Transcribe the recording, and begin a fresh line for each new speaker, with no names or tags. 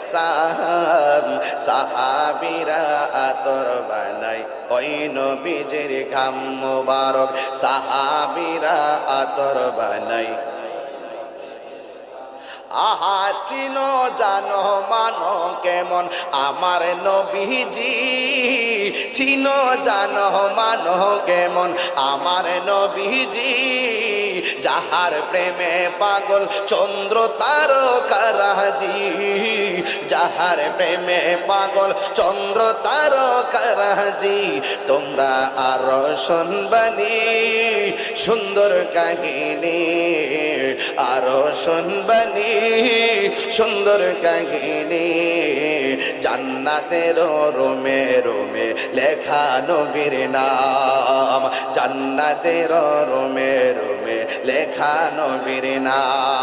সাহাব সাহাবীরা আতর বানায় ওই নবীজির ঘাম মোবারক সাহাবীরা আতর বানায় আহা চিনো জানো মানো কেমন আমার নবীজি চিনো জানো মানো কেমন আমার নবীজি যাহার প্রেমে পাগল চন্দ্র তারকারাজি যাহার প্রেমে পাগল চন্দ্র তারকারাজি তোমরা আরো শুনবানি সুন্দর কাহিনী আরো শুনবানি সুন্দর কাহিনী জান্নাতের রোমে রোমে লেখা নবীর নাম জান্নাতের রোমে রোমে লেখা নবীর নাম